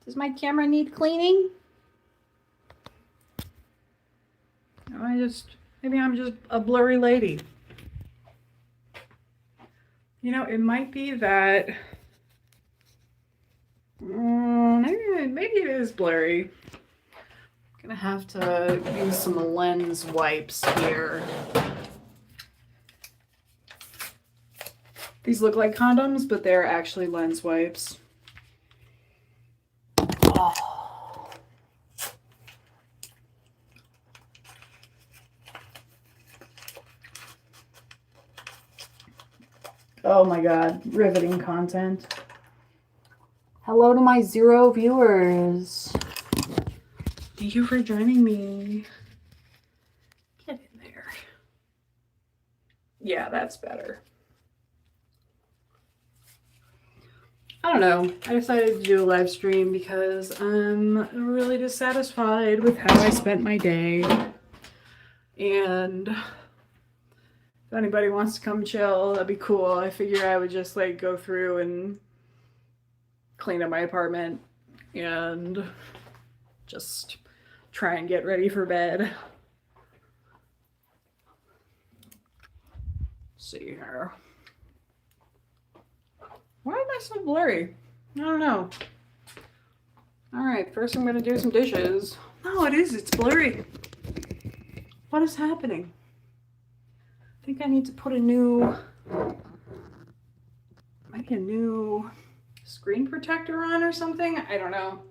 Does my camera need cleaning? Maybe I'm just a blurry lady. You know, it might be that, maybe it is blurry. I'm gonna have to use some lens wipes here. These look like condoms, but they're actually lens wipes. Oh my god, riveting content. Hello to my 0 viewers. Thank you for joining me. Get in there. Yeah, that's better. I don't know. I decided to do a live stream because I'm really dissatisfied with how I spent my day. And if anybody wants to come chill, that'd be cool. I figure I would just like go through and clean up my apartment and just try and get ready for bed. Let's see here. Why am I so blurry? I don't know. Alright, first I'm gonna do some dishes. No, it's blurry. What is happening? I think I need to put maybe a new screen protector on or something? I don't know.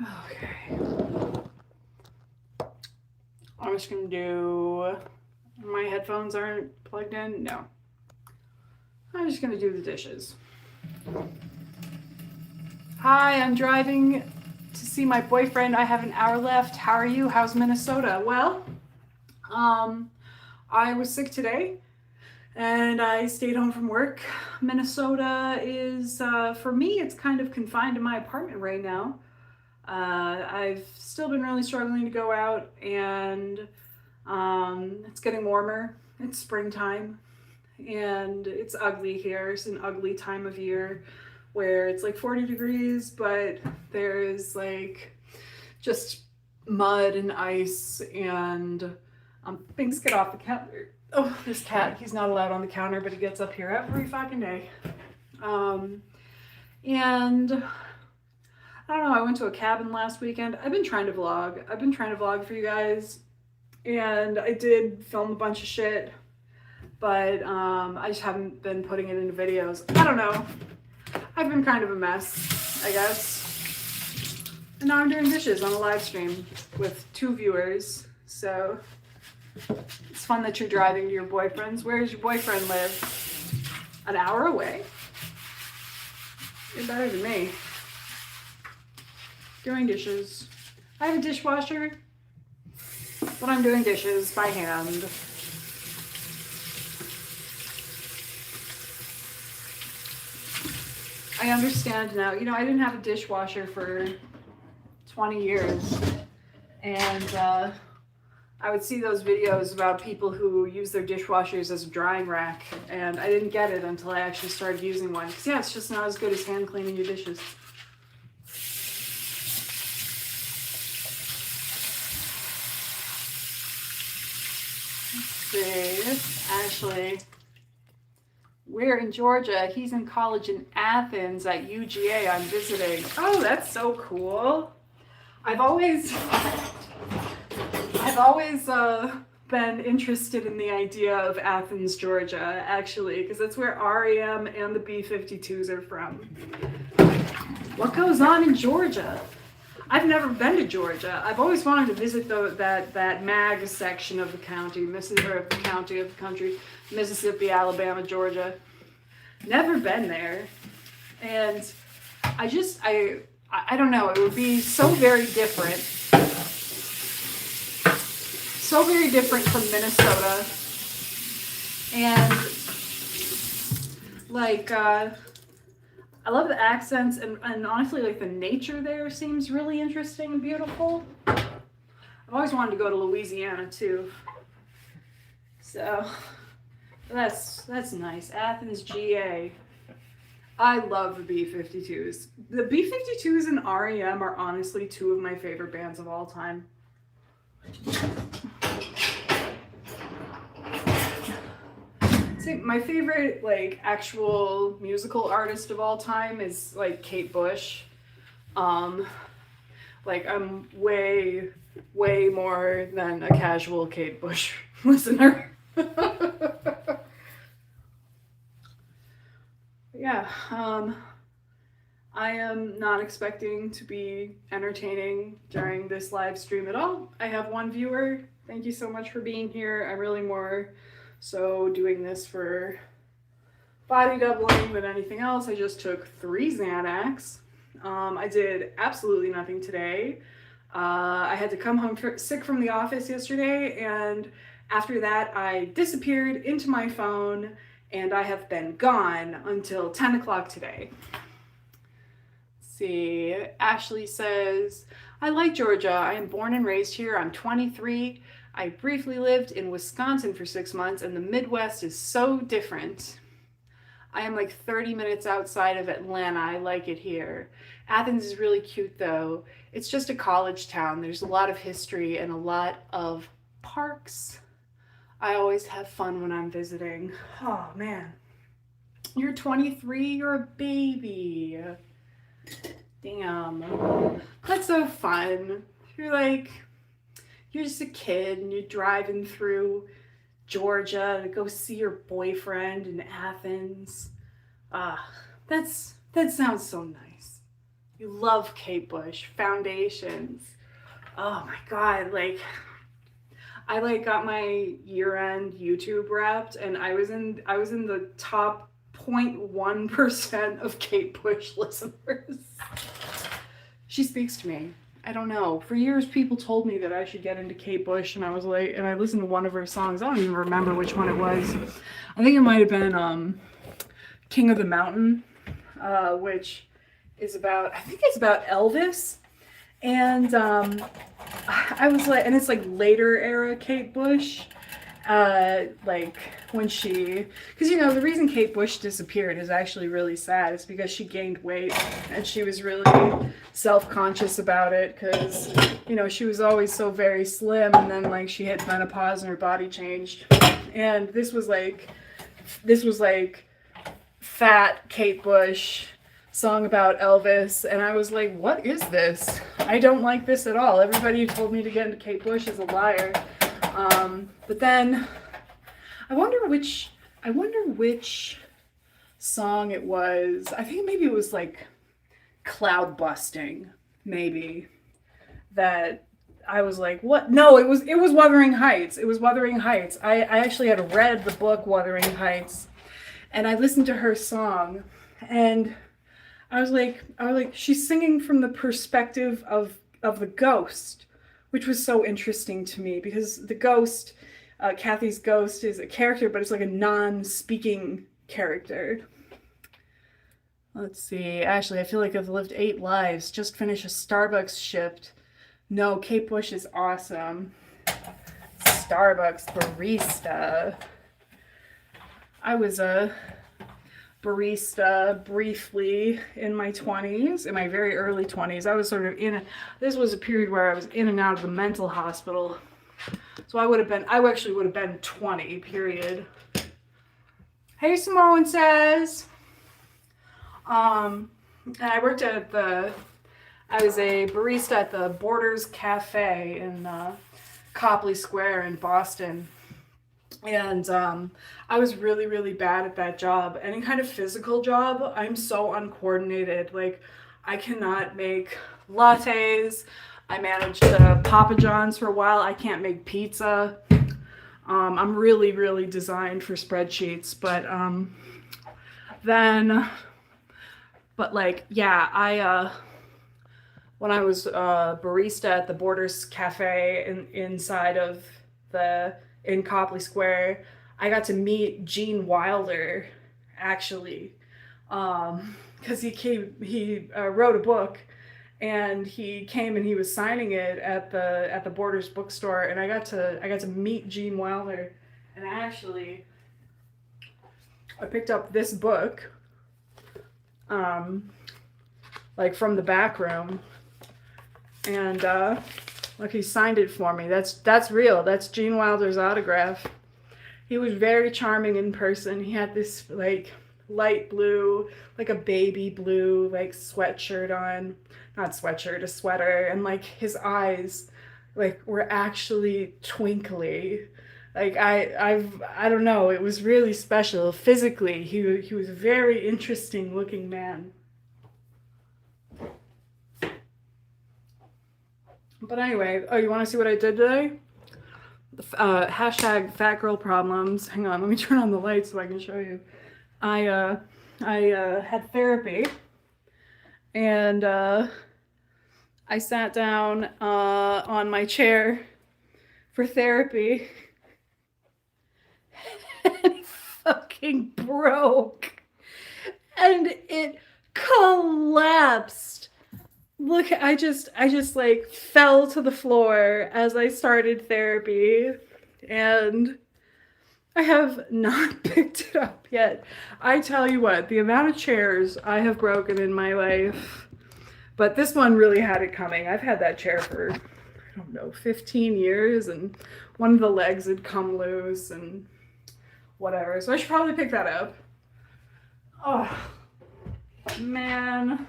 Okay. I'm just gonna do, my headphones aren't plugged in? No. I'm just gonna do the dishes. Hi, I'm driving to see my boyfriend. I have an hour left. How are you? How's Minnesota? Well, I was sick today and I stayed home from work. Minnesota is, for me, it's kind of confined to my apartment right now. I've still been really struggling to go out, and it's getting warmer. It's springtime and it's ugly here. It's an ugly time of year where it's like 40 degrees, but there's like just mud and ice, and things get off the counter. Oh, this cat, he's not allowed on the counter, but he gets up here every fucking day. And I don't know, I went to a cabin last weekend. I've been trying to vlog for you guys, and I did film a bunch of shit, but I just haven't been putting it into videos. I don't know. I've been kind of a mess, I guess. And now I'm doing dishes on a live stream with 2 viewers, so it's fun that you're driving to your boyfriend's. Where does your boyfriend live? An hour away? You're better than me. Doing dishes. I have a dishwasher, but I'm doing dishes by hand. I understand now. You know, I didn't have a dishwasher for 20 years, and I would see those videos about people who use their dishwashers as a drying rack, and I didn't get it until I actually started using one. Because, yeah, it's just not as good as hand cleaning your dishes. Let's see, Ashley. We're in Georgia. He's in college in Athens at UGA. I'm visiting. Oh, that's so cool. I've always been interested in the idea of Athens, Georgia, actually, because that's where REM and the B-52s are from. What goes on in Georgia? I've never been to Georgia. I've always wanted to visit that MAG section of the county, Mississippi, Alabama, Georgia. Never been there. And I don't know, it would be so very different. So very different from Minnesota. And like, I love the accents, and honestly, like, the nature there seems really interesting and beautiful. I've always wanted to go to Louisiana too. So that's nice. Athens, GA. I love the B-52s. The B-52s and REM are honestly two of my favorite bands of all time. See, my favorite like actual musical artist of all time is like Kate Bush. Like I'm way more than a casual Kate Bush listener. Yeah, I am not expecting to be entertaining during this live stream at all. I have one viewer. Thank you so much for being here. I'm really more so doing this for body doubling than anything else. I just took 3 Xanax. I did absolutely nothing today. I had to come home sick from the office yesterday, and after that I disappeared into my phone, and I have been gone until 10 o'clock today. Let's see, Ashley says, I like Georgia. I am born and raised here. I'm 23. I briefly lived in Wisconsin for 6 months, and the Midwest is so different. I am like 30 minutes outside of Atlanta. I like it here. Athens is really cute though. It's just a college town. There's a lot of history and a lot of parks. I always have fun when I'm visiting. Oh man. You're 23, you're a baby. Damn. That's so fun. You're just a kid and you're driving through Georgia to go see your boyfriend in Athens. That sounds so nice. You love Kate Bush, Foundations. Oh my God, I got my year-end YouTube Wrapped, and I was in the top 0.1% of Kate Bush listeners. She speaks to me. I don't know. For years, people told me that I should get into Kate Bush, and I was like, and I listened to one of her songs. I don't even remember which one it was. I think it might have been King of the Mountain, which is about, I think it's about Elvis. And I was like, and it's like later era Kate Bush. Like when she, because the reason Kate Bush disappeared is actually really sad. It's because she gained weight and she was really self-conscious about it, because she was always so very slim, and then she hit menopause and her body changed, and this was like fat Kate Bush song about Elvis, and I was like, what is this? I don't like this at all. Everybody who told me to get into Kate Bush is a liar. But then I wonder which song it was. I think maybe it was like Cloud Busting, maybe, that I was like, what? No, it was Wuthering Heights. It was Wuthering Heights. I actually had read the book Wuthering Heights, and I listened to her song, and I was like, she's singing from the perspective of the ghost, which was so interesting to me, because the ghost, Kathy's ghost, is a character, but it's like a non-speaking character. Let's see, Ashley, I feel like I've lived 8 lives. Just finished a Starbucks shift. No, Kate Bush is awesome. Starbucks barista. I was a barista briefly in my 20s, in my very early 20s. I was sort of this was a period where I was in and out of the mental hospital. So I actually would have been 20, period. Hey, Simone says. And I was a barista at the Borders Cafe in Copley Square in Boston. And I was really, really bad at that job. Any kind of physical job, I'm so uncoordinated. I cannot make lattes. I managed Papa John's for a while. I can't make pizza. I'm really, really designed for spreadsheets. But when I was barista at the Borders Cafe inside of in Copley Square, I got to meet Gene Wilder, actually, because he wrote a book, and he came and he was signing it at the Borders bookstore, and I got to meet Gene Wilder, and actually I picked up this book, like from the back room. And look, he signed it for me. That's real. That's Gene Wilder's autograph. He was very charming in person. He had this like light blue, like a baby blue, like sweatshirt on. Not sweatshirt, a sweater. And like his eyes like were actually twinkly. Like I don't know, it was really special. Physically, he was a very interesting looking man. But anyway, oh, you want to see what I did today? Hashtag fat girl problems. Hang on, let me turn on the lights so I can show you. I had therapy, and I sat down on my chair for therapy, and it fucking broke, and it collapsed. Look, I just like fell to the floor as I started therapy, and I have not picked it up yet. I tell you what, the amount of chairs I have broken in my life, but this one really had it coming. I've had that chair for, I don't know, 15 years, and one of the legs had come loose and whatever. So I should probably pick that up. Oh, man.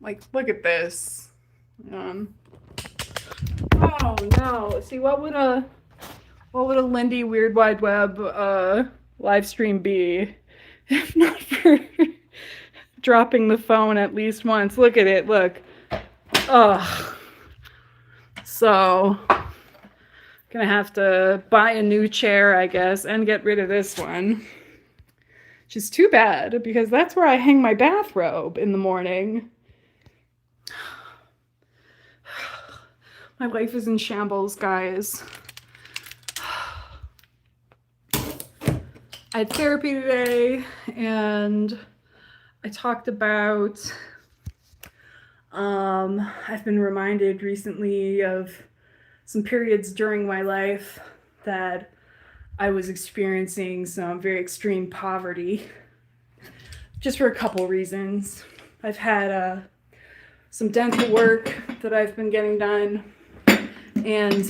Like, look at this. Oh no. See, what would a Lindy Weird Wide Web live stream be if not for dropping the phone at least once? Look at it. Look. Ugh. So, gonna have to buy a new chair, I guess, and get rid of this one. Which is too bad, because that's where I hang my bathrobe in the morning. My life is in shambles, guys. I had therapy today, and I talked about, I've been reminded recently of some periods during my life that I was experiencing some very extreme poverty, just for a couple reasons. I've had some dental work that I've been getting done. And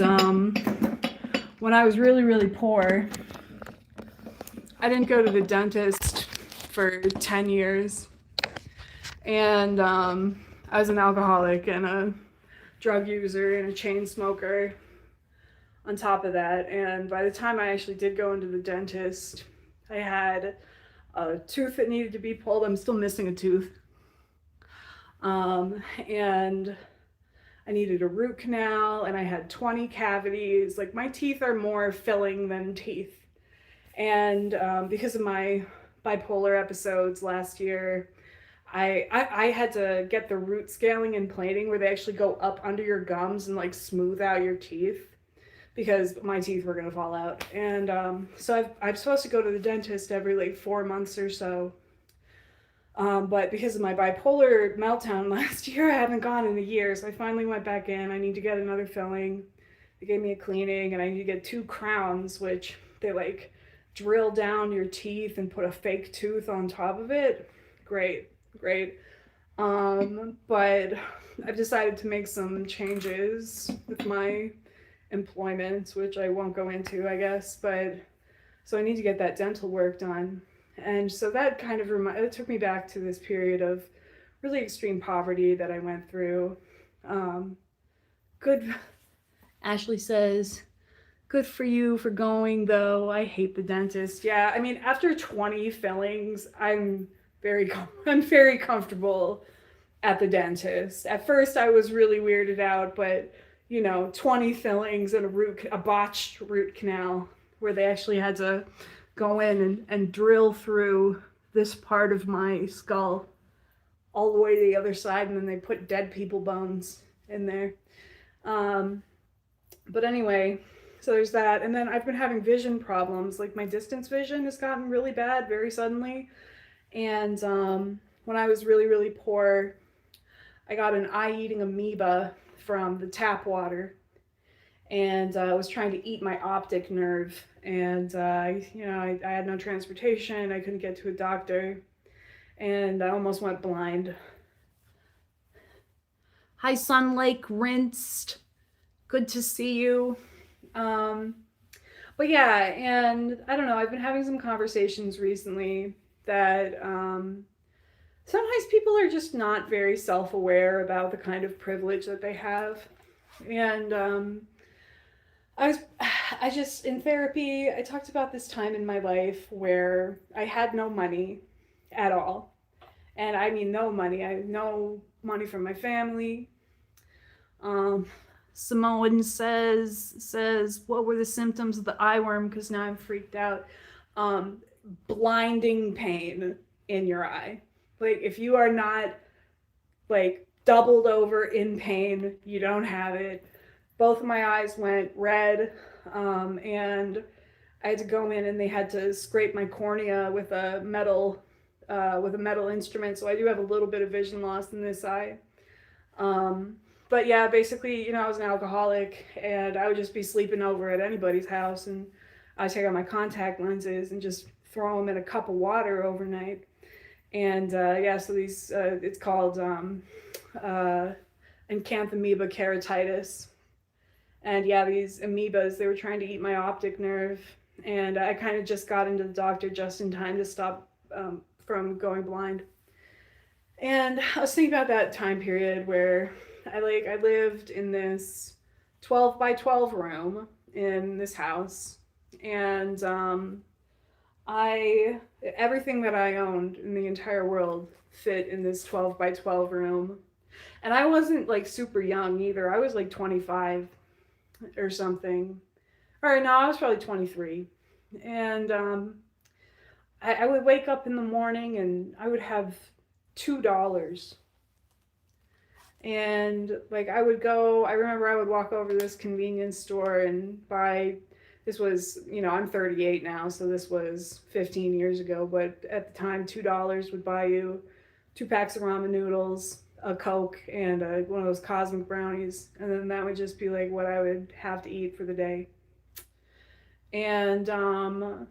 when I was really, really poor, I didn't go to the dentist for 10 years. And I was an alcoholic and a drug user and a chain smoker on top of that. And by the time I actually did go into the dentist, I had a tooth that needed to be pulled. I'm still missing a tooth. And I needed a root canal, and I had 20 cavities. Like, my teeth are more filling than teeth. And because of my bipolar episodes last year, I had to get the root scaling and planing, where they actually go up under your gums and like smooth out your teeth, because my teeth were gonna fall out. And so I'm supposed to go to the dentist every like 4 months or so. But because of my bipolar meltdown last year, I haven't gone in a year. So I finally went back in. I need to get another filling. They gave me a cleaning, and I need to get 2 crowns, which they like drill down your teeth and put a fake tooth on top of it. Great. But I've decided to make some changes with my employment, which I won't go into, I guess. But so I need to get that dental work done. And so that kind of it took me back to this period of really extreme poverty that I went through. Good, Ashley says, good for you for going, though. I hate the dentist. Yeah, I mean, after 20 fillings, I'm very comfortable at the dentist. At first, I was really weirded out, but 20 fillings and a botched root canal, where they actually had to go in and drill through this part of my skull all the way to the other side, and then they put dead people bones in there. But anyway, so there's that. And then I've been having vision problems. Like, my distance vision has gotten really bad very suddenly. And when I was really, really poor, I got an eye-eating amoeba from the tap water. And I was trying to eat my optic nerve, and I had no transportation. I couldn't get to a doctor, and I almost went blind. Hi, Sun Lake Rinsed. Good to see you. But yeah, and I don't know, I've been having some conversations recently that sometimes people are just not very self aware about the kind of privilege that they have. And I was, I just, in therapy, I talked about this time in my life where I had no money at all. And I mean, no money. I had no money from my family. Um, Samoan says, what were the symptoms of the eye worm? Because now I'm freaked out. Um, Blinding pain in your eye. Like if you are not like doubled over in pain, you don't have it. Both of my eyes went red, and I had to go in and they had to scrape my cornea with a metal instrument. So I do have a little bit of vision loss in this eye. Um, but yeah, basically, I was an alcoholic and I would just be sleeping over at anybody's house, and I'd take out my contact lenses and just throw them in a cup of water overnight. And yeah, so it's called Acanthamoeba keratitis. And yeah, these amoebas, they were trying to eat my optic nerve. And I kind of just got into the doctor just in time to stop from going blind. And I was thinking about that time period where I lived in this 12 by 12 room in this house, and I everything that I owned in the entire world fit in this 12 by 12 room. And I wasn't like super young either. I was like 25 or something. All right, no, I was probably 23. And I would wake up in the morning and I would have $2. And like I remember I would walk over to this convenience store and buy, this was, I'm 38 now, so this was 15 years ago, but at the time, $2 would buy you 2 packs of ramen noodles, a Coke, and one of those cosmic brownies. And then that would just be like what I would have to eat for the day. And I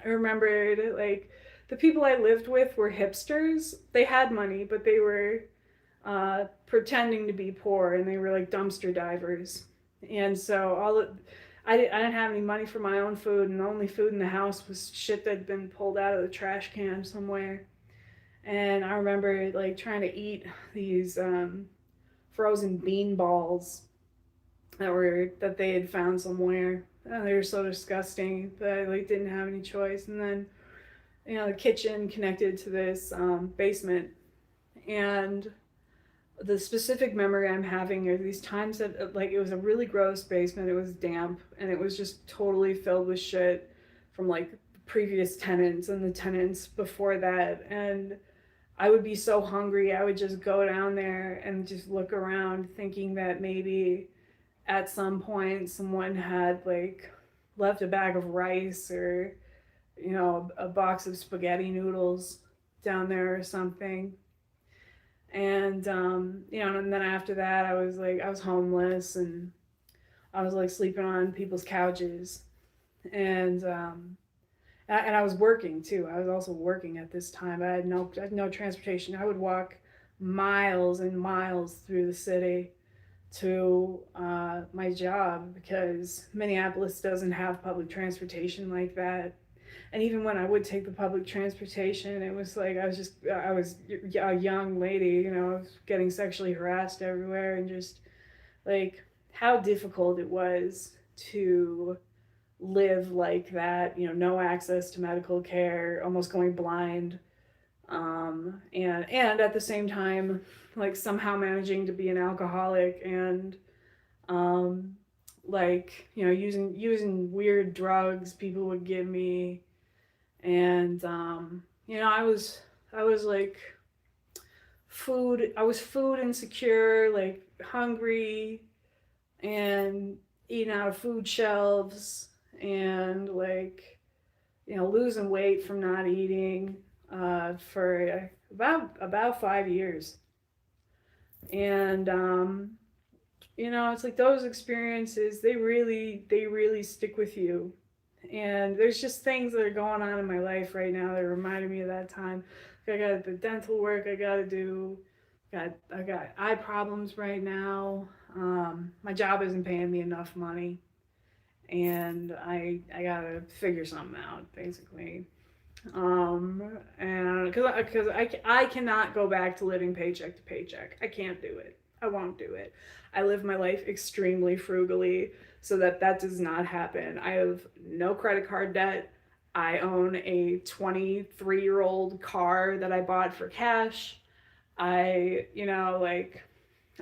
remembered like the people I lived with were hipsters. They had money, but they were pretending to be poor, and they were like dumpster divers. And so I didn't have any money for my own food, and the only food in the house was shit that had been pulled out of the trash can somewhere. And I remember like trying to eat these frozen bean balls that they had found somewhere. Oh, they were so disgusting that I like didn't have any choice. And then the kitchen connected to this basement, and the specific memory I'm having are these times that like it was a really gross basement. It was damp and it was just totally filled with shit from like the previous tenants and the tenants before that. And I would be so hungry, I would just go down there and just look around, thinking that maybe at some point someone had like left a bag of rice or a box of spaghetti noodles down there or something. And and then after that I was homeless, and I was like sleeping on people's couches. And and I was working too. I was also working at this time. I had no transportation. I would walk miles and miles through the city to my job because Minneapolis doesn't have public transportation like that. And even when I would take the public transportation, it was like I was a young lady, I was getting sexually harassed everywhere, and just like how difficult it was to live like that, no access to medical care, almost going blind, and at the same time, like somehow managing to be an alcoholic, and like using weird drugs people would give me. And I was like I was food insecure, like hungry, and eating out of food shelves, and like losing weight from not eating for about 5 years. And it's like those experiences, they really stick with you. And there's just things that are going on in my life right now that reminded me of that time. I got the dental work I gotta do. I got eye problems right now. My job isn't paying me enough money, and I gotta figure something out basically. And because I cannot go back to living paycheck to paycheck. I can't do it. I won't do it. I live my life extremely frugally so that that does not happen. I have no credit card debt. I own a 23-year-old car that I bought for cash. My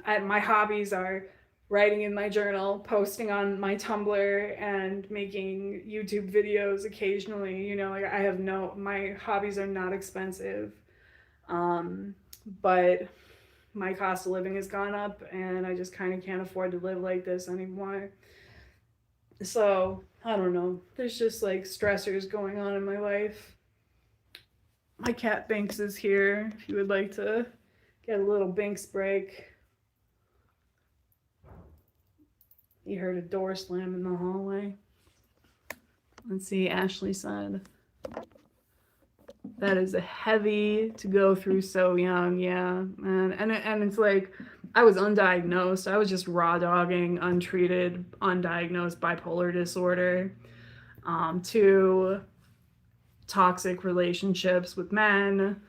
hobbies are writing in my journal, posting on my Tumblr, and making YouTube videos occasionally. Like I have no, my hobbies are not expensive. But my cost of living has gone up, and I just kind of can't afford to live like this anymore. So, I don't know. There's just like stressors going on in my life. My cat Binks is here if you would like to get a little Binks break. You heard a door slam in the hallway. Let's see, Ashley said, that is a heavy to go through so young, yeah. And it's like, I was undiagnosed. I was just raw dogging, untreated, undiagnosed bipolar disorder, to toxic relationships with men,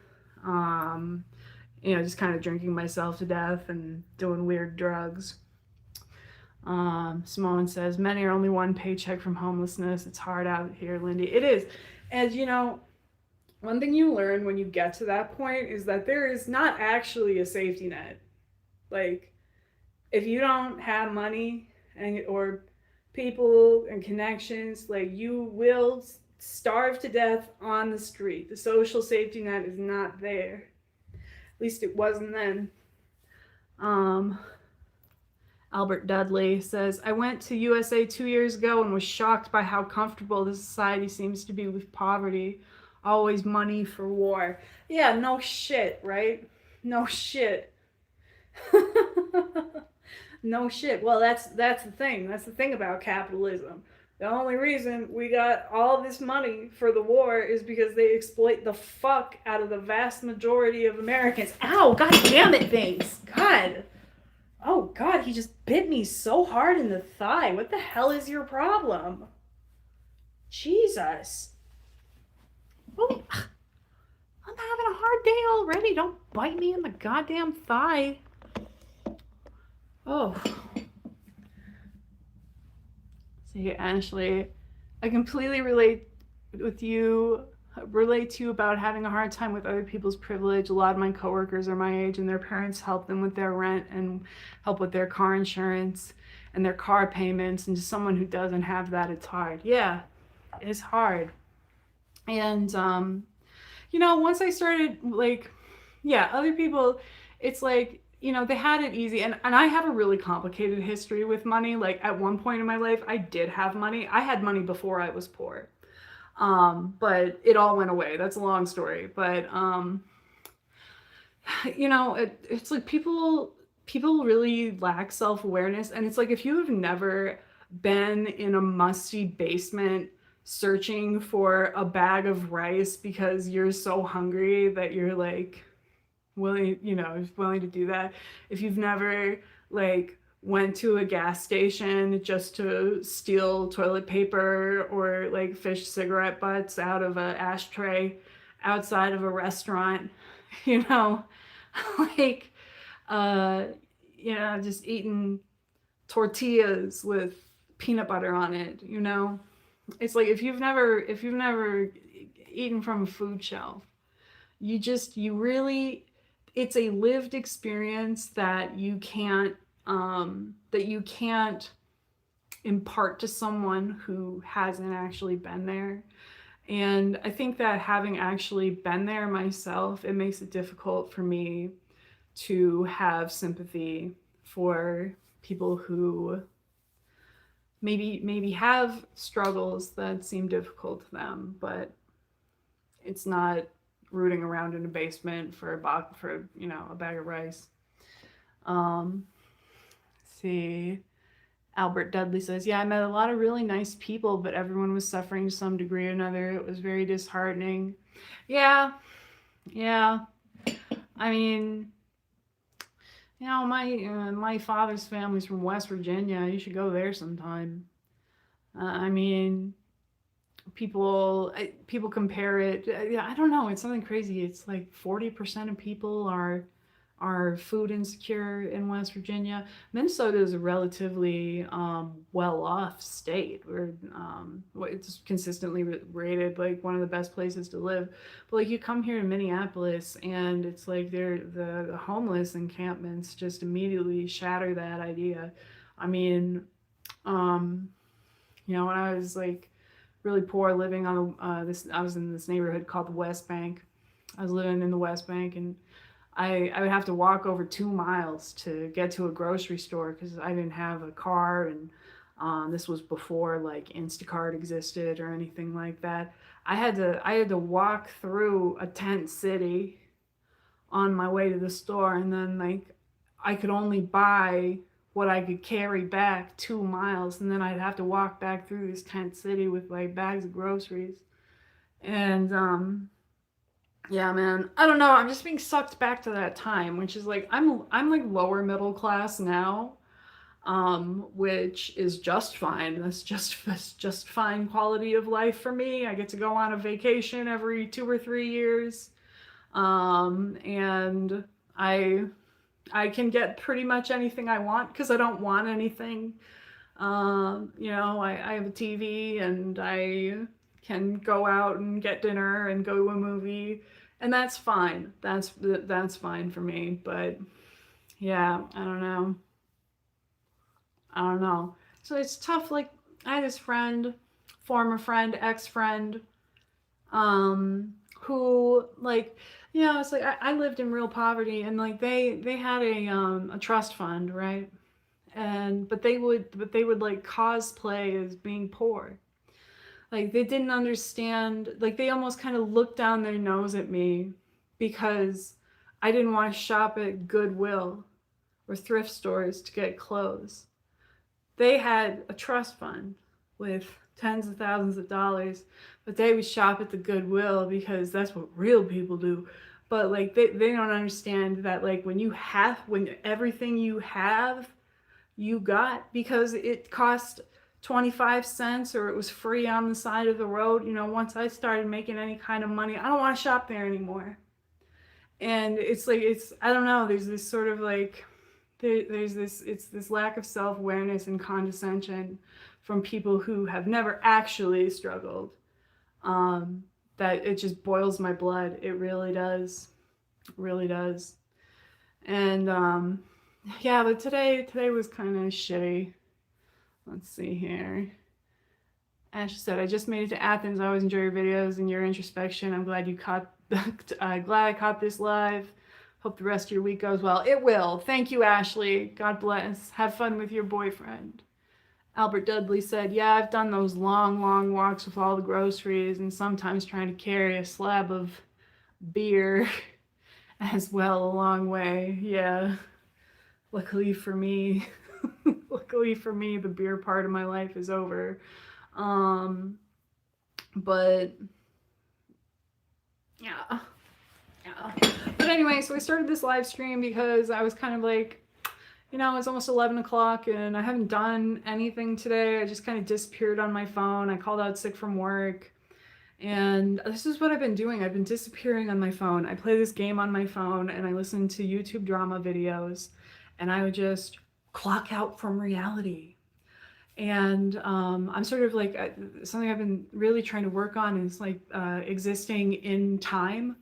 just kind of drinking myself to death and doing weird drugs. Simone says, many are only one paycheck from homelessness. It's hard out here, Lindy. It is. And one thing you learn when you get to that point is that there is not actually a safety net. Like, if you don't have money or people and connections, like, you will starve to death on the street. The social safety net is not there. At least it wasn't then. Albert Dudley says, I went to USA 2 years ago and was shocked by how comfortable the society seems to be with poverty. Always money for war. Yeah, no shit, right? No shit. No shit. Well, that's the thing. That's the thing about capitalism. The only reason we got all this money for the war is because they exploit the fuck out of the vast majority of Americans. Ow, god damn it, things. God. Oh god, he just bit me so hard in the thigh. What the hell is your problem? Jesus. Oh, I'm having a hard day already. Don't bite me in the goddamn thigh. Oh. See, Ashley, I completely relate to you about having a hard time with other people's privilege. A lot of my coworkers are my age, and their parents help them with their rent and help with their car insurance and their car payments. And to someone who doesn't have that, it's hard. Yeah, it's hard. And once I started, other people, it's like, they had it easy. And I have a really complicated history with money. Like, at one point in my life, I did have money. I had money before I was poor. But it all went away. That's a long story. But, it's like people really lack self-awareness. And it's like, if you have never been in a musty basement searching for a bag of rice because you're so hungry that you're like willing to do that. If you've never went to a gas station just to steal toilet paper or fish cigarette butts out of an ashtray outside of a restaurant, just eating tortillas with peanut butter on it, It's like, if you've never eaten from a food shelf, it's a lived experience that you can't impart to someone who hasn't actually been there. And I think that having actually been there myself, it makes it difficult for me to have sympathy for people who maybe have struggles that seem difficult to them, but it's not rooting around in a basement for a bag of rice. See, Albert Dudley says, yeah, I met a lot of really nice people, but everyone was suffering to some degree or another. It was very disheartening. Yeah, Yeah, I mean, my father's family's from West Virginia. You should go there sometime. I mean, people compare it. Yeah, I don't know. It's something crazy. It's like 40% of people are food insecure in West Virginia. Minnesota is a relatively well-off state. It's consistently rated like one of the best places to live. But like you come here to Minneapolis, and it's like the homeless encampments just immediately shatter that idea. I mean, um, when I was like really poor, living on I was in this neighborhood called the West Bank. I was living in the West Bank, and I would have to walk over 2 miles to get to a grocery store because I didn't have a car, and this was before like Instacart existed or anything like that. I had to walk through a tent city on my way to the store, and then like I could only buy what I could carry back 2 miles, and then I'd have to walk back through this tent city with like bags of groceries. And yeah, man, I don't know. I'm just being sucked back to that time, which is like I'm like lower middle class now, which is just fine. That's just fine quality of life for me. I get to go on a vacation every 2 or 3 years, and I I can get pretty much anything I want because I don't want anything. I have a TV, and I can go out and get dinner and go to a movie, and that's fine. That's fine for me. But yeah, I don't know. I don't know. So it's tough. Like I had this friend, former friend, ex friend, who like it's like I lived in real poverty, and like they had a trust fund, right? And but they would like cosplay as being poor. Like they didn't understand, like they almost kind of looked down their nose at me because I didn't want to shop at Goodwill or thrift stores to get clothes. They had a trust fund with tens of thousands of dollars, but they would shop at the Goodwill because that's what real people do. But like they don't understand that like when everything you have you got because it cost 25 cents or it was free on the side of the road. Once I started making any kind of money, I don't want to shop there anymore. And it's like, I don't know, there's this sort of like, there's this, it's this lack of self awareness and condescension from people who have never actually struggled. Um, that it just boils my blood. It really does. It really does. And yeah, but today was kind of shitty. Let's see here. Ash said, "I just made it to Athens. I always enjoy your videos and your introspection. I'm glad you caught. Glad I caught this live. Hope the rest of your week goes well. It will. Thank you, Ashley. God bless. Have fun with your boyfriend." Albert Dudley said, "Yeah, I've done those long, long walks with all the groceries and sometimes trying to carry a slab of beer as well a long way. Yeah, luckily for me, the beer part of my life is over. Um, but yeah, yeah. But anyway, so I started this live stream because I was kind of like, it's almost 11 o'clock and I haven't done anything today. I just kind of disappeared on my phone. I called out sick from work. And this is what I've been doing. I've been disappearing on my phone. I play this game on my phone and I listen to YouTube drama videos, and I would just clock out from reality. And I'm sort of like, something I've been really trying to work on is like existing in time,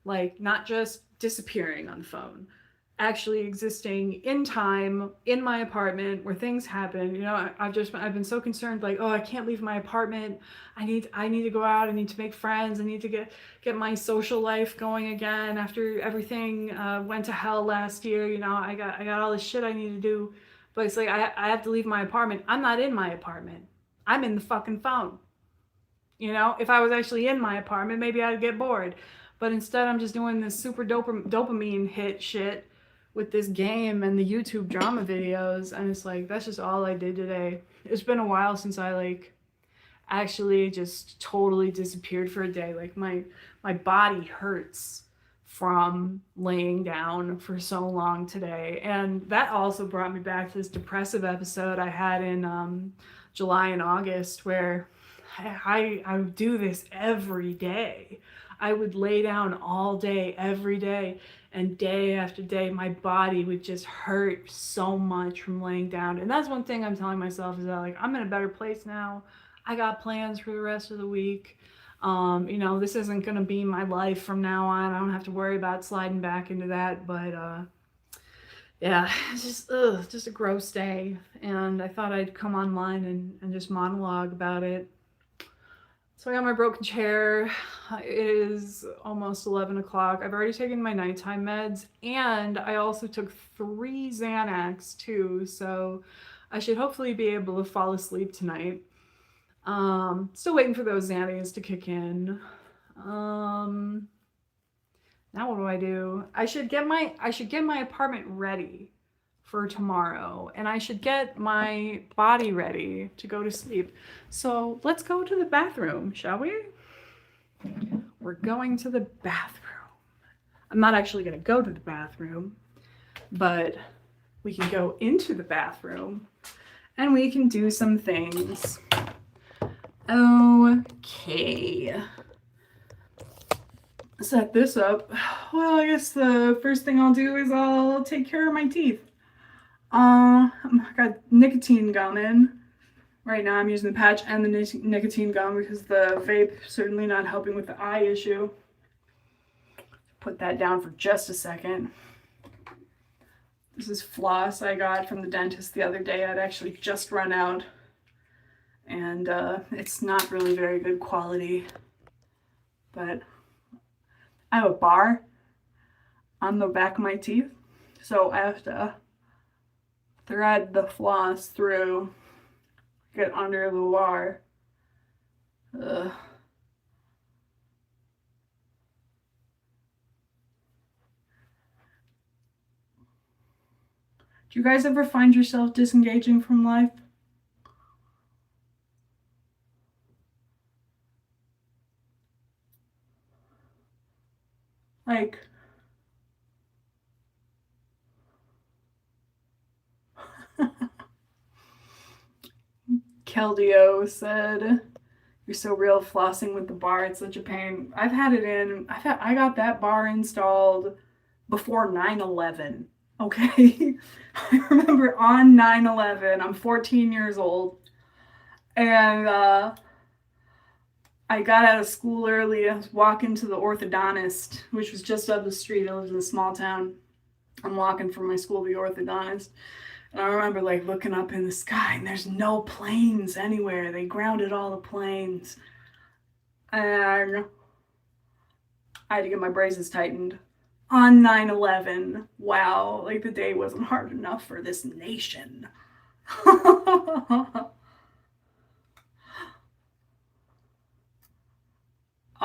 like not just disappearing on the phone, actually existing in time in my apartment where things happen. I've been so concerned, like, oh, I can't leave my apartment. I need to go out. I need to make friends. I need to get my social life going again after everything went to hell last year. I got all this shit I need to do, but it's like I have to leave my apartment. I'm not in my apartment. I'm in the fucking phone. If I was actually in my apartment, maybe I'd get bored. But instead, I'm just doing this super dopamine hit shit with this game and the YouTube drama videos, and it's like that's just all I did today. It's been a while since I like actually just totally disappeared for a day. Like my body hurts from laying down for so long today. And that also brought me back to this depressive episode I had in July and August, where I would do this every day. I would lay down all day, every day, and day after day, my body would just hurt so much from laying down. And that's one thing I'm telling myself is that, like, I'm in a better place now. I got plans for the rest of the week. This isn't going to be my life from now on. I don't have to worry about sliding back into that. But yeah, it's just a gross day. And I thought I'd come online and just monologue about it. So I got my broken chair. It is almost 11 o'clock. I've already taken my nighttime meds, and I also took 3 Xanax too. So I should hopefully be able to fall asleep tonight. Still waiting for those Xannies to kick in. Now what do I do? I should get my apartment ready for tomorrow, and I should get my body ready to go to sleep. So let's go to the bathroom, shall we? We're going to the bathroom. I'm not actually going to go to the bathroom, but we can go into the bathroom and we can do some things. Okay. Set this up. Well, I guess the first thing I'll do is I'll take care of my teeth. I got nicotine gum in. Right now I'm using the patch and the nicotine gum because the vape certainly not helping with the eye issue. Put that down for just a second. This is floss I got from the dentist the other day. I'd actually just run out. And it's not really very good quality. But I have a bar on the back of my teeth, so I have to thread the floss through, get under the bar. Ugh. Do you guys ever find yourself disengaging from life? Like, Keldio said, "You're so real flossing with the bar. It's such a pain." I've had it in. I got that bar installed before 9/11. Okay, I remember on 9/11. I'm 14 years old, and I got out of school early. I was walking to the orthodontist, which was just up the street. I lived in a small town. I'm walking from my school to the orthodontist. And I remember like looking up in the sky and there's no planes anywhere. They grounded all the planes. And I had to get my braces tightened on 9/11. Wow, like the day wasn't hard enough for this nation.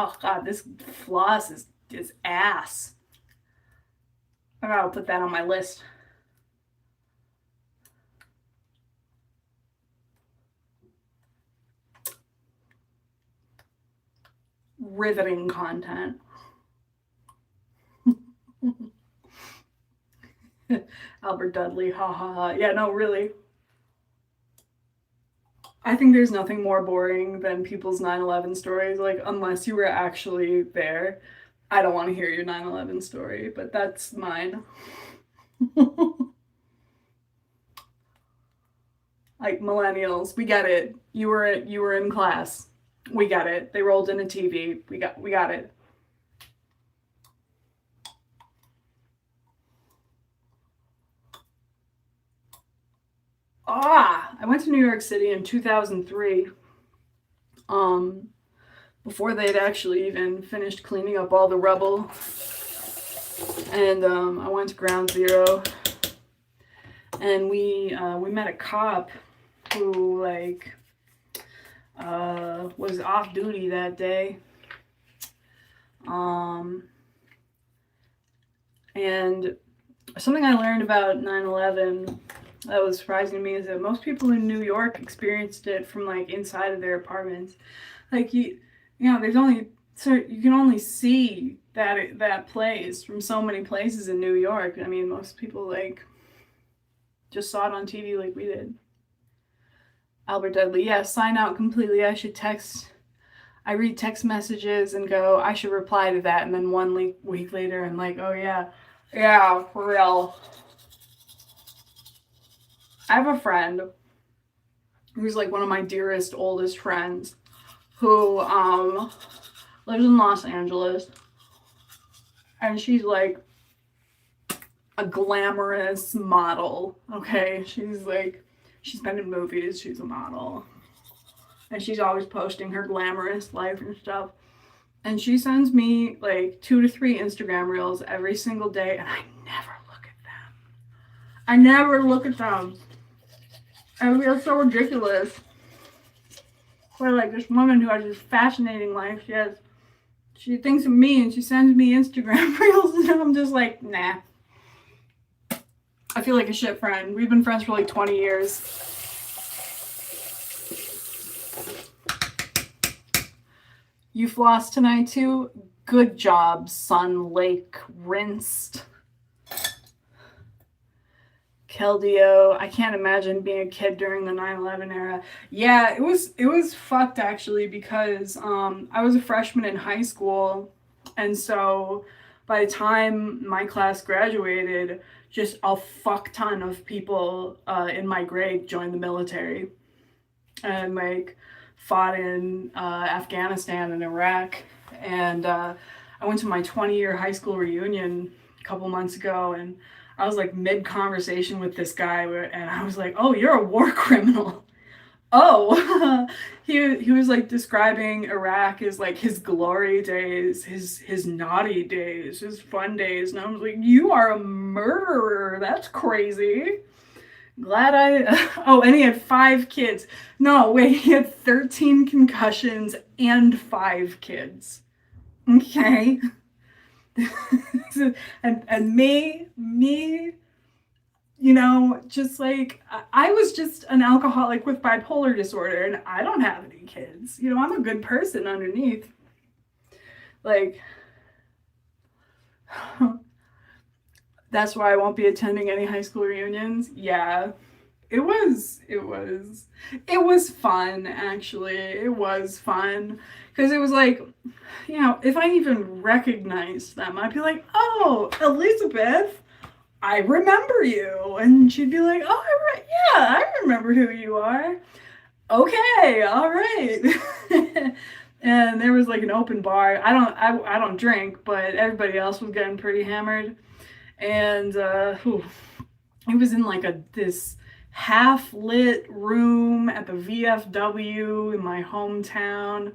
Oh God, this floss is ass. I gotta put that on my list. Riveting content. Albert Dudley, ha ha ha. Yeah, no, really. I think there's nothing more boring than people's 9/11 stories. Like, unless you were actually there, I don't want to hear your 9/11 story, but that's mine. Like, millennials, we get it. You were in class. We got it. They rolled in a TV. We got it. I went to New York City in 2003. Before they had actually even finished cleaning up all the rubble. And I went to Ground Zero. And we met a cop who like was off duty that day. And something I learned about 9/11 that was surprising to me is that most people in New York experienced it from like inside of their apartments. Like there's only so you can only see that plays from so many places in New York. I mean, most people like just saw it on TV like we did. Albert Dudley, yeah, sign out completely. I read text messages and go, I should reply to that, and then one week later I'm like, oh yeah, for real. I have a friend who's like one of my dearest, oldest friends who lives in Los Angeles, and she's like a glamorous model, okay? She's been in movies, she's a model. And she's always posting her glamorous life and stuff. And she sends me like 2 to 3 Instagram reels every single day, and I never look at them. I never look at them. And it's so ridiculous. Where like this woman who has this fascinating life, she thinks of me and she sends me Instagram reels, and I'm just like, nah. I feel like a shit friend. We've been friends for like 20 years. You flossed tonight too? Good job, Sun Lake rinsed. Keldio, I can't imagine being a kid during the 9/11 era. Yeah, it was fucked actually, because I was a freshman in high school, and so by the time my class graduated, just a fuck ton of people in my grade joined the military and like fought in Afghanistan and Iraq. And I went to my 20-year high school reunion a couple months ago, and I was like mid-conversation with this guy, and I was like, oh, you're a war criminal. Oh, he was like describing Iraq as like his glory days, his naughty days, his fun days. And I was like, you are a murderer. That's crazy. Glad oh, and he had 5 kids. No, wait, he had 13 concussions and 5 kids. Okay. and me, you know, just like, I was just an alcoholic with bipolar disorder, and I don't have any kids. You know, I'm a good person underneath. Like, that's why I won't be attending any high school reunions. Yeah, it was fun, actually. It was fun, because it was like, you know, if I even recognized them, I'd be like, oh, Elizabeth, I remember you. And she'd be like, oh, yeah, I remember who you are. Okay, all right. And there was like an open bar. I don't drink, but everybody else was getting pretty hammered. And it was in like this half-lit room at the VFW in my hometown.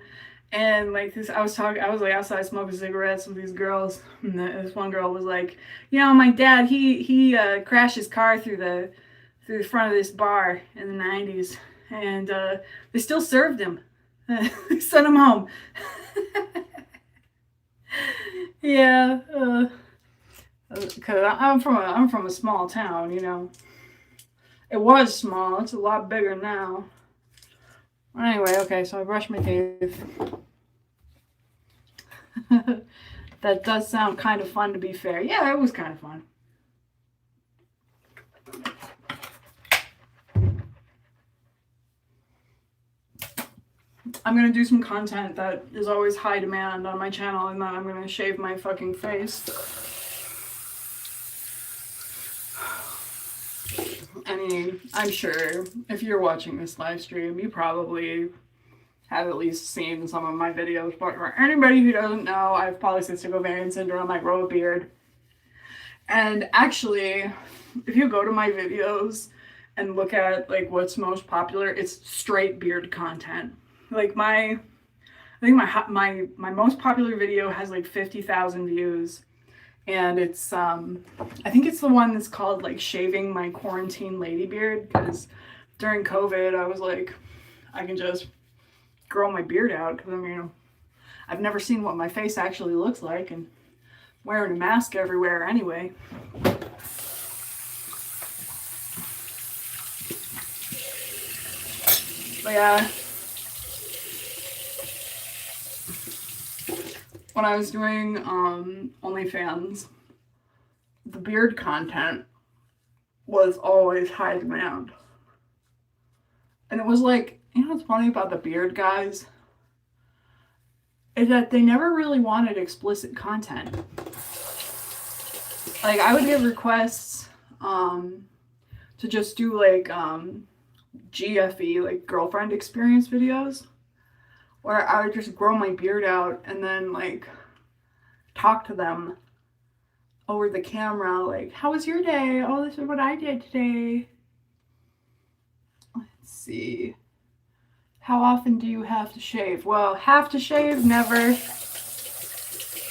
And like this, I was like outside smoking cigarettes with these girls, and this one girl was like, you know, my dad, he crashed his car through the front of this bar in the 90s, and they still served him. They sent him home. Yeah, cause I'm from a small town, you know. It was small. It's a lot bigger now. Anyway, okay, so I brushed my teeth. That does sound kind of fun, to be fair. Yeah, it was kind of fun. I'm gonna do some content that is always high demand on my channel, and then I'm gonna shave my fucking face. I mean, I'm sure if you're watching this live stream, you probably have at least seen some of my videos. But for anybody who doesn't know, I have polycystic ovarian syndrome. I grow a beard. And actually, if you go to my videos and look at like what's most popular, it's straight beard content. Like I think my most popular video has like 50,000 views. And it's, I think it's the one that's called like shaving my quarantine lady beard, because during COVID, I was like, I can just grow my beard out, because I mean, I've never seen what my face actually looks like, and wearing a mask everywhere anyway. But yeah. when I was doing OnlyFans, the beard content was always high demand. And it was like, you know what's funny about the beard guys? Is that they never really wanted explicit content. Like, I would get requests to just do like GFE, like girlfriend experience videos, where I would just grow my beard out and then like talk to them over the camera, like, how was your day? Oh, this is what I did today. Let's see. How often do you have to shave? Well, have to shave? Never.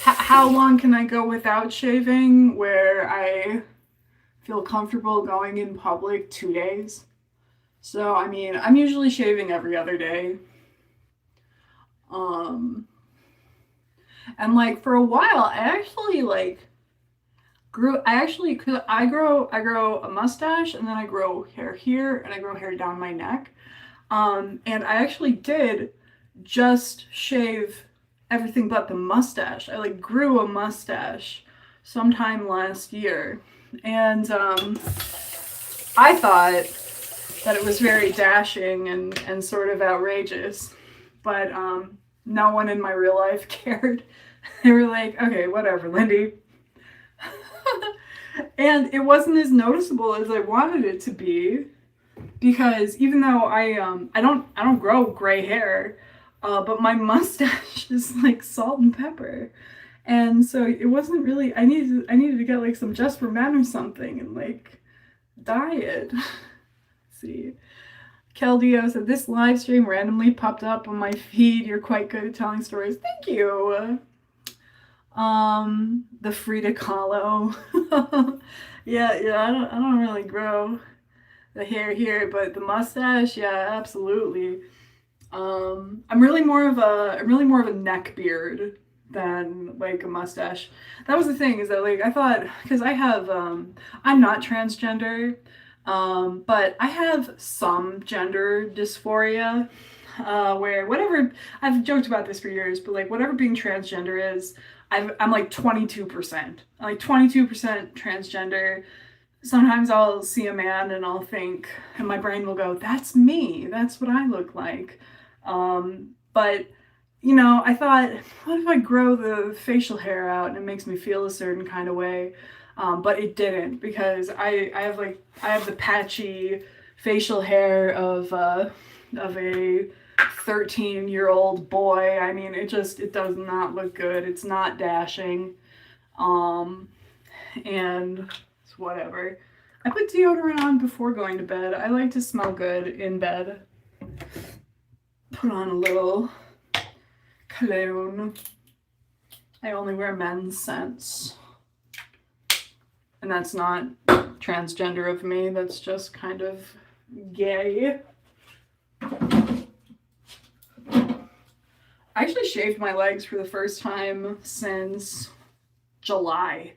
How long can I go without shaving where I feel comfortable going in public? 2 days. So, I mean, I'm usually shaving every other day. And like for a while, I actually like cause I grow a mustache, and then I grow hair here, and I grow hair down my neck. And I actually did just shave everything but the mustache. I like grew a mustache sometime last year. And I thought that it was very dashing and sort of outrageous. But no one in my real life cared. They were like, okay, whatever, Lindy. And it wasn't as noticeable as I wanted it to be, because even though I don't grow gray hair, but my mustache is like salt and pepper, and so it wasn't really. I needed to get like some Just for Men or something and like dye it. Let's see. Keldio said, this live stream randomly popped up on my feed. You're quite good at telling stories. Thank you. The Frida Kahlo. yeah, I don't really grow the hair here, but the mustache, yeah, absolutely. I'm really more of a neck beard than like a mustache. That was the thing, is that like I thought, because I have I'm not transgender, but I have some gender dysphoria, where whatever, I've joked about this for years, but like whatever being transgender is, I'm like 22%. I'm like 22% transgender. Sometimes I'll see a man and I'll think, and my brain will go, that's me. That's what I look like. But, you know, I thought, what if I grow the facial hair out and it makes me feel a certain kind of way? But it didn't, because I have the patchy facial hair of a 13-year-old boy. I mean, it does not look good. It's not dashing. And it's whatever. I put deodorant on before going to bed. I like to smell good in bed. Put on a little cologne. I only wear men's scents. And that's not transgender of me. That's just kind of gay. I actually shaved my legs for the first time since July,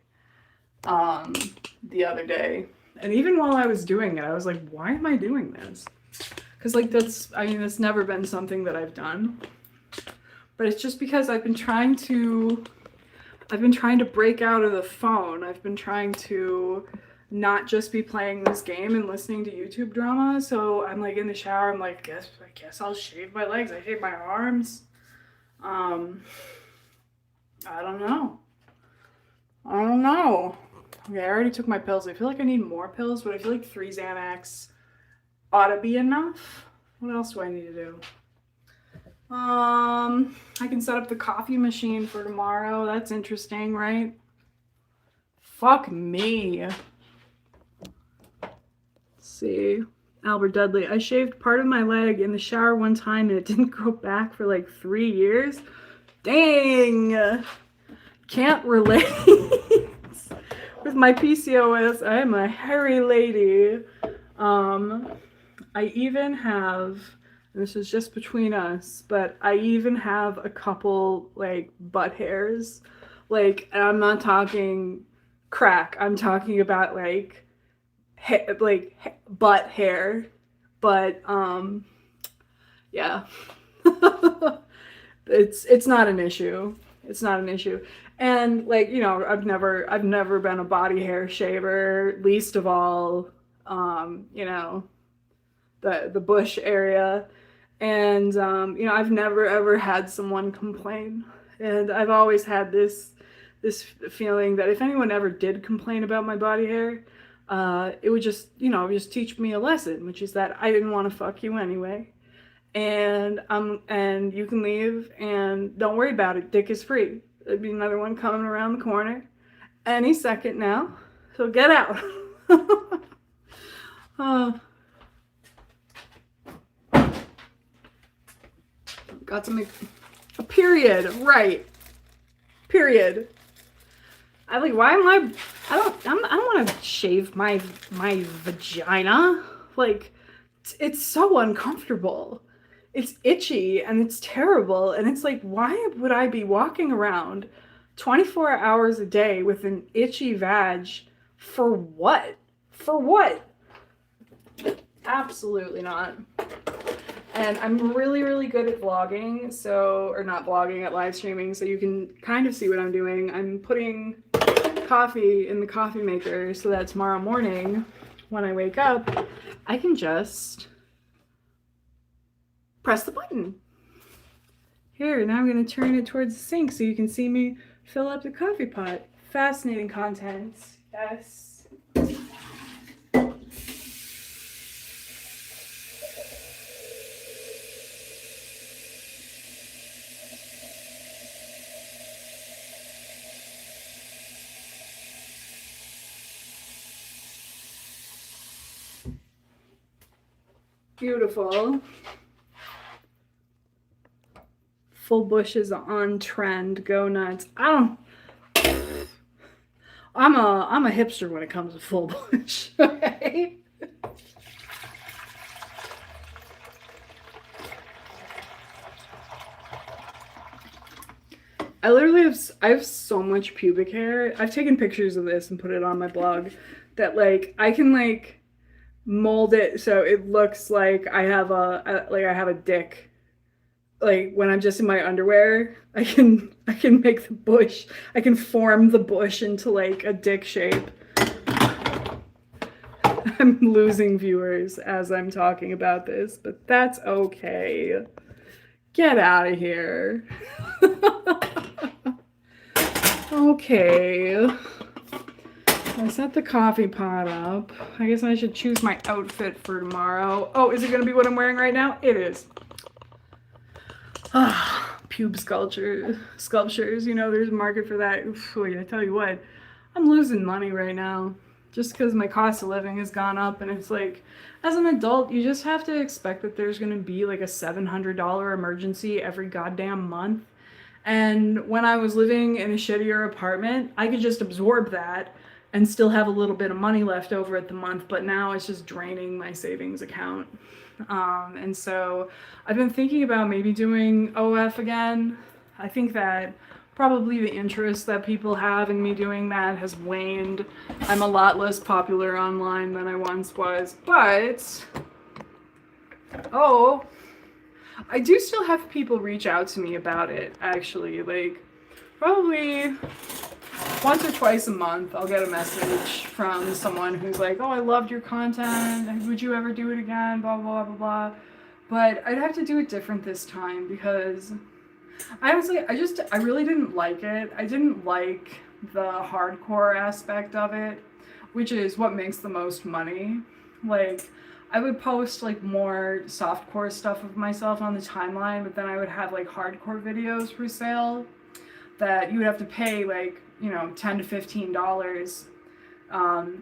the other day. And even while I was doing it, I was like, why am I doing this? Because like that's never been something that I've done. But it's just because I've been trying to break out of the phone. I've been trying to not just be playing this game and listening to YouTube drama. So I'm like in the shower, I'm like, I guess I'll shave my legs. I shave my arms. I don't know. Okay, I already took my pills. I feel like I need more pills, but I feel like 3 Xanax ought to be enough. What else do I need to do? I can set up the coffee machine for tomorrow. That's interesting, right? Fuck me. Let's see. Albert Dudley. I shaved part of my leg in the shower one time and it didn't grow back for like 3 years. Dang. Can't relate. With my PCOS, I am a hairy lady. I even have, this is just between us, but I even have a couple like butt hairs. Like, and I'm not talking crack. I'm talking about like butt hair. But yeah. It's not an issue. It's not an issue. And like, you know, I've never been a body hair shaver, least of all, you know, the bush area. And you know, I've never ever had someone complain. And I've always had this feeling that if anyone ever did complain about my body hair, it would just, you know, just teach me a lesson, which is that I didn't want to fuck you anyway. And you can leave and don't worry about it. Dick is free. There'd be another one coming around the corner any second now. So get out. uh, got to make a period, right? Period. I like. Why am I? I don't want to shave my vagina. Like, it's so uncomfortable. It's itchy and it's terrible. And it's like, why would I be walking around 24 hours a day with an itchy vag for what? For what? Absolutely not. And I'm really, really good at vlogging, so, or not vlogging, at live streaming, so you can kind of see what I'm doing. I'm putting coffee in the coffee maker so that tomorrow morning when I wake up, I can just press the button. Here, now I'm going to turn it towards the sink so you can see me fill up the coffee pot. Fascinating content. Yes. Beautiful. Full bush is on trend. Go nuts. I'm a hipster when it comes to full bush. Okay. I have so much pubic hair. I've taken pictures of this and put it on my blog that like I can like mold it so it looks like I have a dick. Like when I'm just in my underwear, I can make the bush. I can form the bush into like a dick shape. I'm losing viewers as I'm talking about this, but that's okay. Get out of here. Okay. I set the coffee pot up. I guess I should choose my outfit for tomorrow. Oh, is it going to be what I'm wearing right now? It is. Pube sculptures, you know, there's a market for that. Oof, I tell you what, I'm losing money right now just because my cost of living has gone up, and it's like, as an adult, you just have to expect that there's going to be like a $700 emergency every goddamn month. And when I was living in a shittier apartment, I could just absorb that and still have a little bit of money left over at the month, but now it's just draining my savings account. And so I've been thinking about maybe doing OF again. I think that probably the interest that people have in me doing that has waned. I'm a lot less popular online than I once was, but I do still have people reach out to me about it, actually. Like, probably once or twice a month, I'll get a message from someone who's like, oh, I loved your content. Would you ever do it again? Blah, blah, blah, blah. But I'd have to do it different this time because I really didn't like it. I didn't like the hardcore aspect of it, which is what makes the most money. Like, I would post like more softcore stuff of myself on the timeline, but then I would have like hardcore videos for sale that you would have to pay like, you know, $10 to $15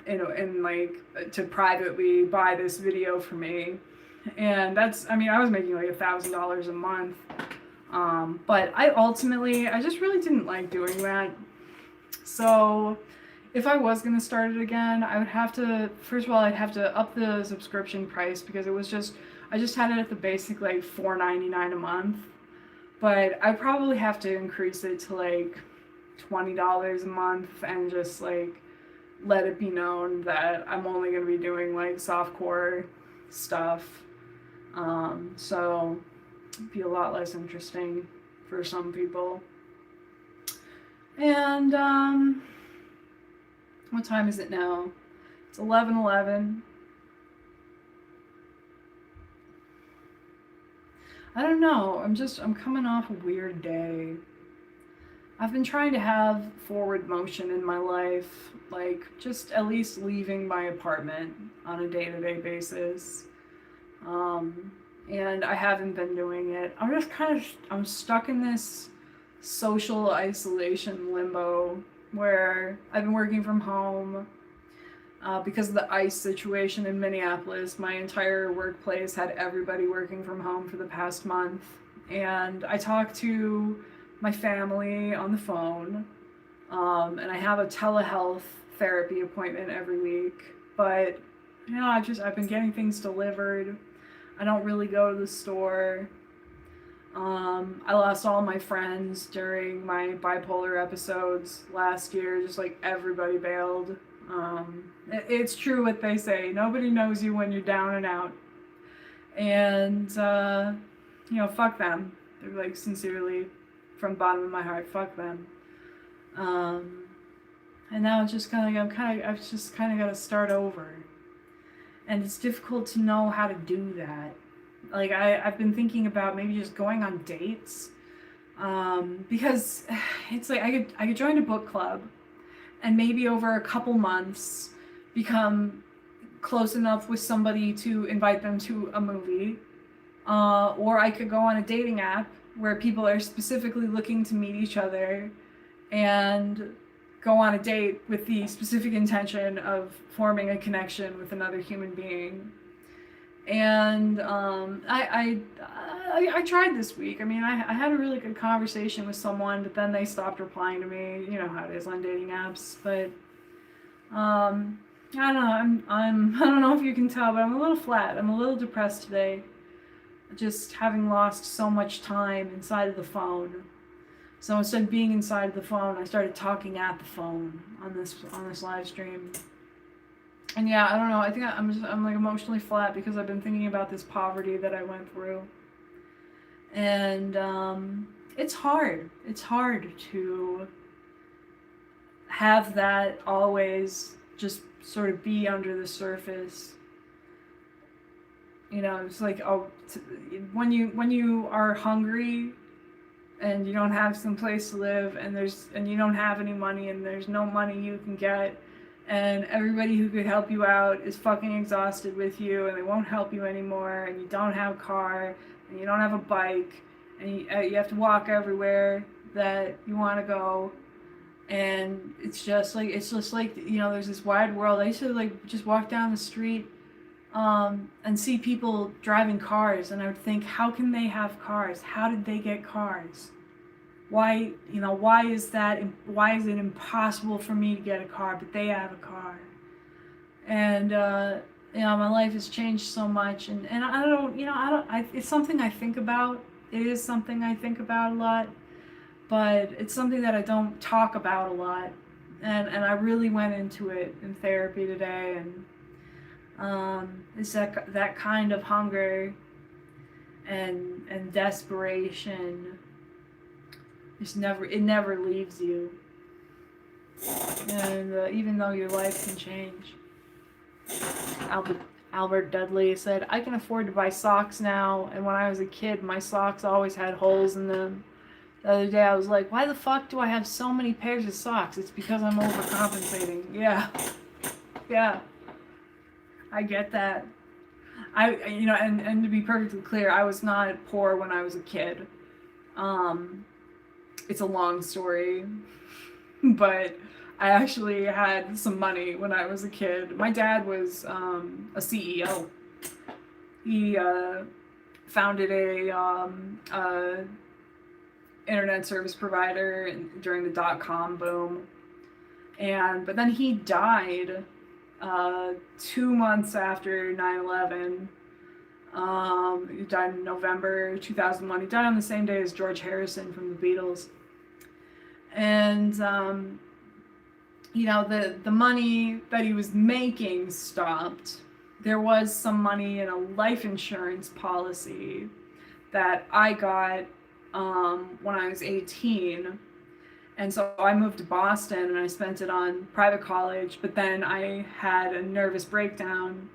and like to privately buy this video for me. And that's, I mean, I was making like $1,000 a month. But I just really didn't like doing that. So if I was going to start it again, I would have to, first of all, I'd have to up the subscription price because I just had it at the basic like $4.99 a month. But I probably have to increase it to like $20 a month and just like let it be known that I'm only going to be doing like softcore stuff. So it'd be a lot less interesting for some people. And what time is it now? It's 11:11. I don't know. I'm coming off a weird day. I've been trying to have forward motion in my life, like just at least leaving my apartment on a day-to-day basis. Um, and I haven't been doing it. I'm stuck in this social isolation limbo where I've been working from home. Because of the ICE situation in Minneapolis, my entire workplace had everybody working from home for the past month. And I talk to my family on the phone, and I have a telehealth therapy appointment every week. But, I've been getting things delivered. I don't really go to the store. I lost all my friends during my bipolar episodes last year. Just like everybody bailed. It's true what they say. Nobody knows you when you're down and out. And, fuck them. They're like, sincerely, from the bottom of my heart, fuck them. And now it's just I've just kind of got to start over. And it's difficult to know how to do that. Like, I've been thinking about maybe just going on dates. Because it's like I could join a book club and maybe over a couple months become close enough with somebody to invite them to a movie. Or I could go on a dating app where people are specifically looking to meet each other and go on a date with the specific intention of forming a connection with another human being. And I tried this week. I mean, I had a really good conversation with someone, but then they stopped replying to me. You know how it is on dating apps. But I don't know. I don't know if you can tell, but I'm a little flat. I'm a little depressed today. Just having lost so much time inside of the phone. So instead of being inside of the phone, I started talking at the phone on this live stream. And yeah, I don't know. I think I'm like emotionally flat because I've been thinking about this poverty that I went through. And it's hard. It's hard to have that always just sort of be under the surface. It's like, when you are hungry and you don't have some place to live and you don't have any money and there's no money you can get, and everybody who could help you out is fucking exhausted with you and they won't help you anymore, and you don't have a car and you don't have a bike and you have to walk everywhere that you want to go, and it's just like there's this wide world. I used to like just walk down the street and see people driving cars, and I would think, how can they have cars? How did they get cars? Why is it impossible for me to get a car, but they have a car? And my life has changed so much, and it's something I think about. It is something I think about a lot, but it's something that I don't talk about a lot. And I really went into it in therapy today, and it's that kind of hunger and desperation. It never leaves you. And even though your life can change. Albert Dudley said, I can afford to buy socks now, and when I was a kid, my socks always had holes in them. The other day I was like, why the fuck do I have so many pairs of socks? It's because I'm overcompensating. Yeah. I get that. And to be perfectly clear, I was not poor when I was a kid. It's a long story, but I actually had some money when I was a kid. My dad was a CEO. He founded a internet service provider during the dot-com boom, but then he died 2 months after 9/11. He died in November 2001. He died on the same day as George Harrison from the Beatles. And the money that he was making stopped. There was some money in a life insurance policy that I got when I was 18. And so I moved to Boston and I spent it on private college, but then I had a nervous breakdown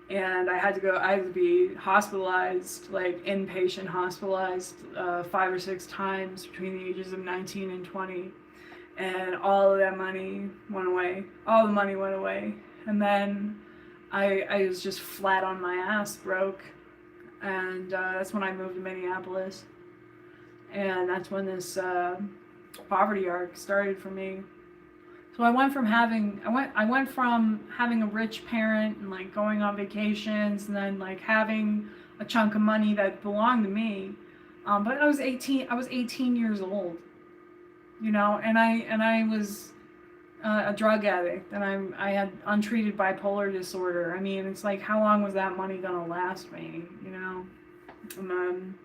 and I had to be hospitalized, like inpatient hospitalized, 5 or 6 times between the ages of 19 and 20. And all of that money went away. All the money went away. And then I was just flat on my ass, broke. And that's when I moved to Minneapolis. And that's when this poverty arc started for me. So I went from having a rich parent and like going on vacations and then like having a chunk of money that belonged to me. But I was 18 years old, you know, and I was a drug addict, and I had untreated bipolar disorder. I mean, it's like, how long was that money gonna last me, you know? And then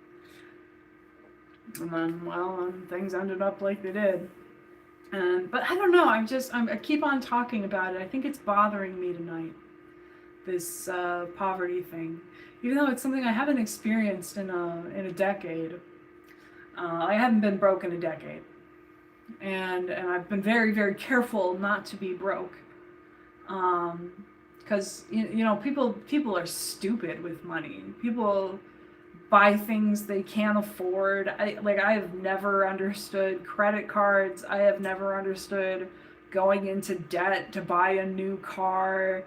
well, things ended up like they did. But I don't know. I keep on talking about it. I think it's bothering me tonight. This poverty thing, even though it's something I haven't experienced in a decade. I haven't been broke in a decade, and I've been very, very careful not to be broke. Because you know, people are stupid with money. People buy things they can't afford. I have never understood credit cards. I have never understood going into debt to buy a new car.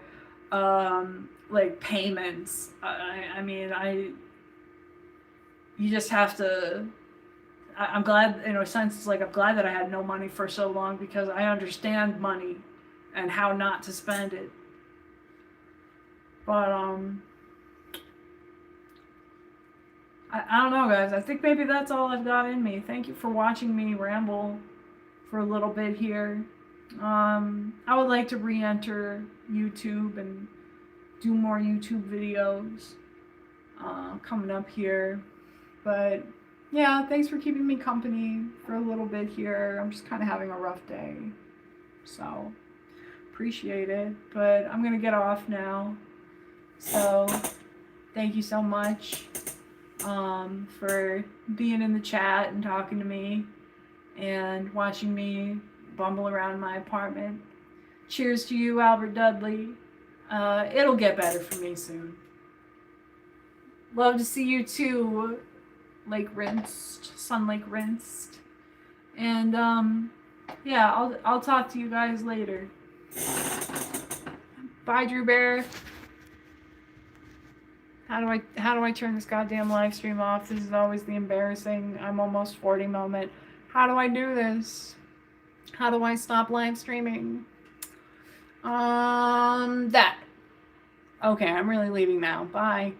Like payments. I mean, you just have to. I'm glad, in a sense, it's like I'm glad that I had no money for so long, because I understand money and how not to spend it. But I don't know, guys. I think maybe that's all I've got in me. Thank you for watching me ramble for a little bit here. I would like to re-enter YouTube and do more YouTube videos coming up here. But yeah, thanks for keeping me company for a little bit here. I'm just kind of having a rough day, so appreciate it. But I'm gonna get off now. So thank you so much for being in the chat and talking to me and watching me bumble around my apartment. Cheers to you, Albert Dudley. It'll get better for me soon. Love to see you too, Sun Lake Rinsed. And yeah, I'll talk to you guys later. Bye, Drew Bear. How do I turn this goddamn live stream off? This is always the embarrassing I'm almost 40 moment. How do I do this? How do I stop live streaming? That. Okay, I'm really leaving now. Bye.